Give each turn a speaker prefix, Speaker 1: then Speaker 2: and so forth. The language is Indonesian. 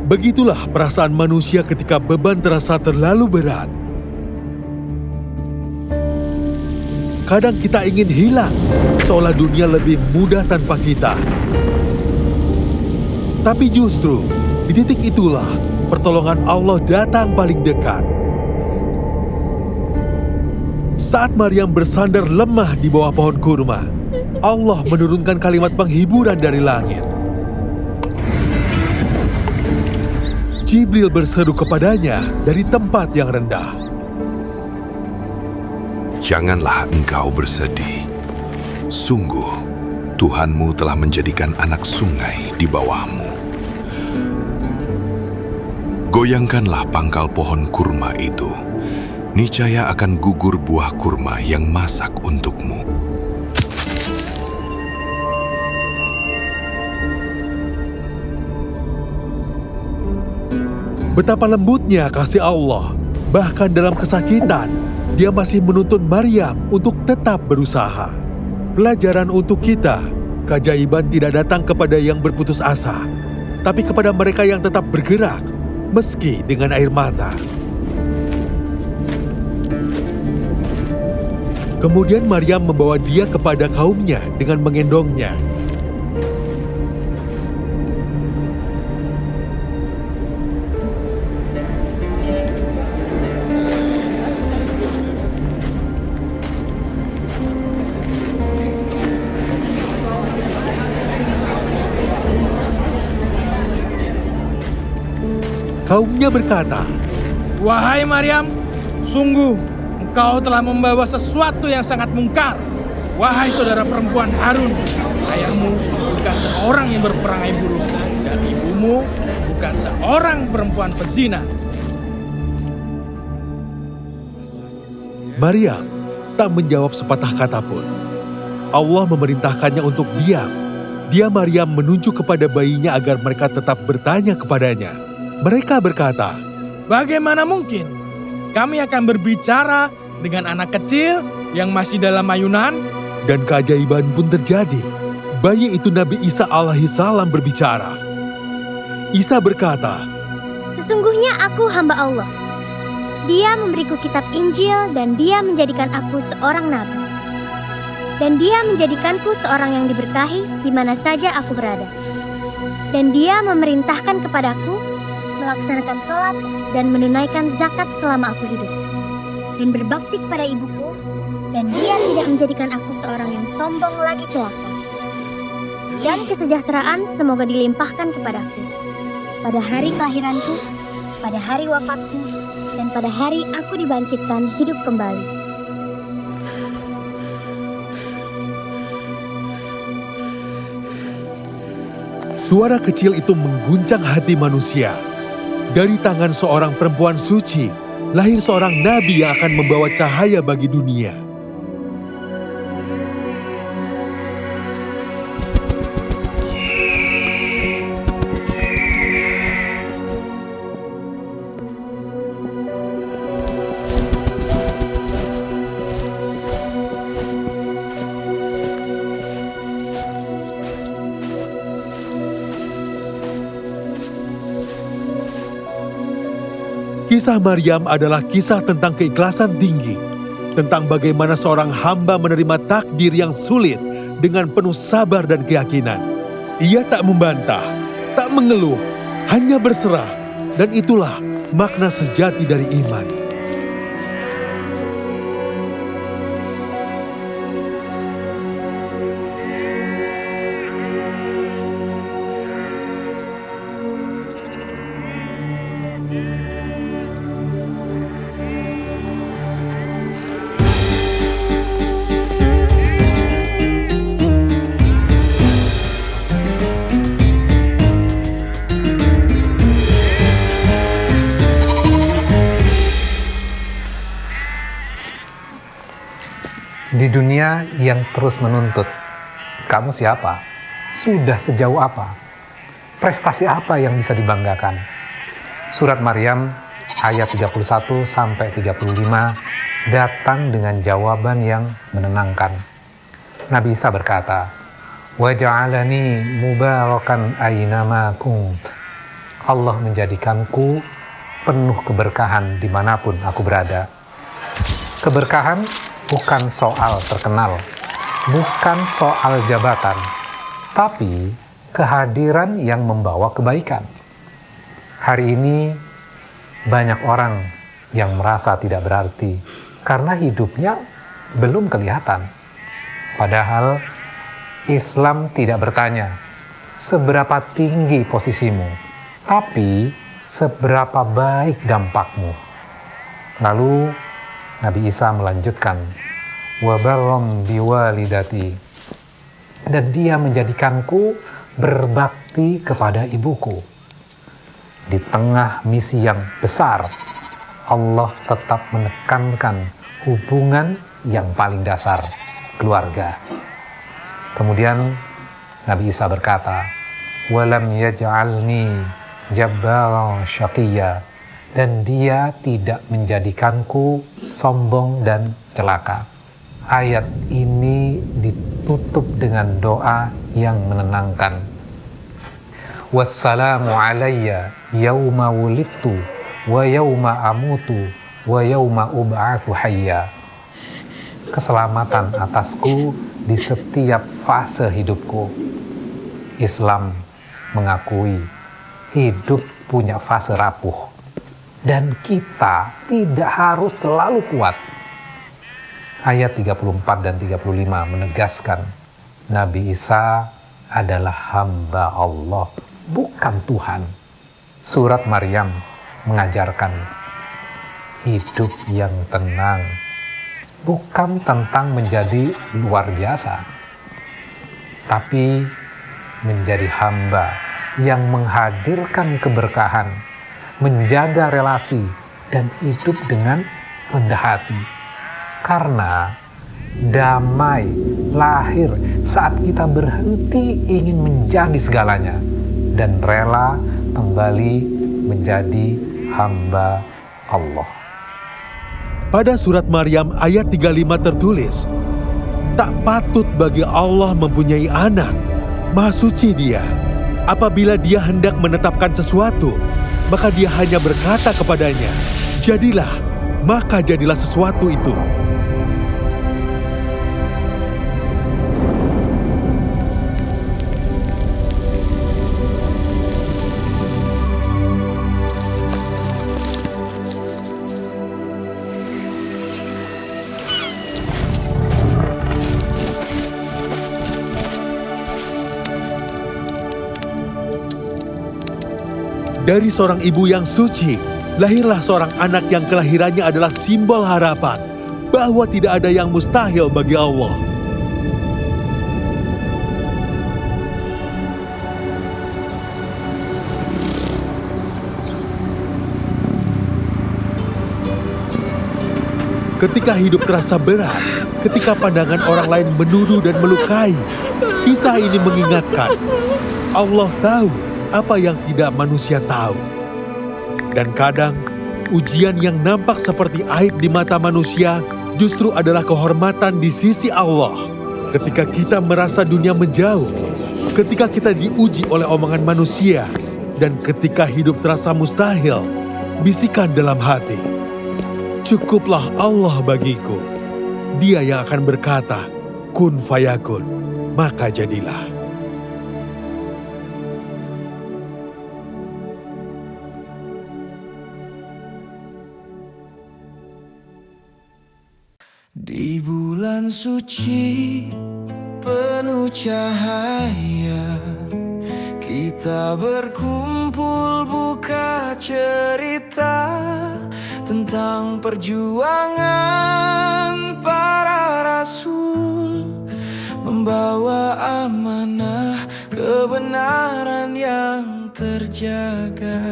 Speaker 1: Begitulah perasaan manusia ketika beban terasa terlalu berat. Kadang kita ingin hilang, seolah dunia lebih mudah tanpa kita. Tapi justru, di titik itulah pertolongan Allah datang paling dekat. Saat Maryam bersandar lemah di bawah pohon kurma, Allah menurunkan kalimat penghiburan dari langit. Jibril berseru kepadanya dari tempat yang rendah.
Speaker 2: Janganlah engkau bersedih. Sungguh, Tuhanmu telah menjadikan anak sungai di bawahmu. Goyangkanlah pangkal pohon kurma itu. Niscaya akan gugur buah kurma yang masak untukmu.
Speaker 1: Betapa lembutnya kasih Allah, bahkan dalam kesakitan, Dia masih menuntun Maryam untuk tetap berusaha. Pelajaran untuk kita, keajaiban tidak datang kepada yang berputus asa, tapi kepada mereka yang tetap bergerak, meski dengan air mata. Kemudian Maryam membawa dia kepada kaumnya dengan menggendongnya. Kaumnya berkata,
Speaker 3: "Wahai Maryam, sungguh engkau telah membawa sesuatu yang sangat mungkar. Wahai saudara perempuan Harun, ayahmu bukan seorang yang berperangai buruk, dan ibumu bukan seorang perempuan pezina."
Speaker 1: Maryam tak menjawab sepatah kata pun. Allah memerintahkannya untuk diam. Dia Maryam menunjuk kepada bayinya agar mereka tetap bertanya kepadanya. Mereka berkata,
Speaker 3: "Bagaimana mungkin kami akan berbicara dengan anak kecil yang masih dalam ayunan?"
Speaker 1: Dan keajaiban pun terjadi. Bayi itu Nabi Isa alaihissalam berbicara. Isa berkata,
Speaker 4: "Sesungguhnya aku hamba Allah. Dia memberiku kitab Injil dan dia menjadikan aku seorang nabi. Dan dia menjadikanku seorang yang diberkahi di mana saja aku berada. Dan dia memerintahkan kepadaku melaksanakan sholat dan menunaikan zakat selama aku hidup. Dan berbakti kepada ibuku, dan dia tidak menjadikan aku seorang yang sombong lagi celaka. Dan kesejahteraan semoga dilimpahkan kepadaku pada hari kelahiranku, pada hari wafatku, dan pada hari aku dibangkitkan hidup kembali."
Speaker 1: suara kecil itu mengguncang hati manusia. Dari tangan seorang perempuan suci, lahir seorang nabi yang akan membawa cahaya bagi dunia. Kisah Maryam adalah kisah tentang keikhlasan tinggi, tentang bagaimana seorang hamba menerima takdir yang sulit dengan penuh sabar dan keyakinan. Ia tak membantah, tak mengeluh, hanya berserah, dan itulah makna sejati dari iman.
Speaker 5: Di dunia yang terus menuntut, kamu siapa? Sudah sejauh apa? Prestasi apa yang bisa dibanggakan? Surat Maryam ayat 31-35 datang dengan jawaban yang menenangkan. Nabi Isa berkata, "Wa ja'alani mubarakan aynama kunt." Allah menjadikanku penuh keberkahan dimanapun aku berada. Keberkahan bukan soal terkenal, bukan soal jabatan, tapi kehadiran yang membawa kebaikan. Hari ini banyak orang yang merasa tidak berarti karena hidupnya belum kelihatan. Padahal Islam tidak bertanya seberapa tinggi posisimu, tapi seberapa baik dampakmu. Lalu Nabi Isa melanjutkan, wa barram biwalidati, dan dia menjadikanku berbakti kepada ibuku. Di tengah misi yang besar, Allah tetap menekankan hubungan yang paling dasar, keluarga. Kemudian Nabi Isa berkata, walam yaj'alni jabbaran syaqiyya, dan dia tidak menjadikanku sombong dan celaka. Ayat ini ditutup dengan doa yang menenangkan. Wassalamu alayya yauma wulidtu wa yauma amutu wa yauma ub'atsu hayya. Keselamatan atasku di setiap fase hidupku. Islam mengakui hidup punya fase rapuh, dan kita tidak harus selalu kuat. Ayat 34 dan 35 menegaskan Nabi Isa adalah hamba Allah, bukan Tuhan. Surat Maryam mengajarkan hidup yang tenang bukan tentang menjadi luar biasa, tapi menjadi hamba yang menghadirkan keberkahan, menjaga relasi, dan hidup dengan rendah hati. Karena damai lahir saat kita berhenti ingin menjadi segalanya dan rela kembali menjadi hamba Allah.
Speaker 1: Pada surat Maryam ayat 35 tertulis, tak patut bagi Allah mempunyai anak, maha suci Dia. Apabila Dia hendak menetapkan sesuatu, maka Dia hanya berkata kepadanya, jadilah, maka jadilah sesuatu itu. Dari seorang ibu yang suci, lahirlah seorang anak yang kelahirannya adalah simbol harapan bahwa tidak ada yang mustahil bagi Allah. Ketika hidup terasa berat, ketika pandangan orang lain menuduh dan melukai, kisah ini mengingatkan, Allah tahu apa yang tidak manusia tahu. Dan kadang, ujian yang nampak seperti aib di mata manusia justru adalah kehormatan di sisi Allah. Ketika kita merasa dunia menjauh, ketika kita diuji oleh omongan manusia, dan ketika hidup terasa mustahil, bisikan dalam hati, cukuplah Allah bagiku. Dia yang akan berkata, kun fayakun, maka jadilah.
Speaker 6: Di bulan suci penuh cahaya, kita berkumpul buka cerita tentang perjuangan para rasul, membawa amanah kebenaran yang terjaga.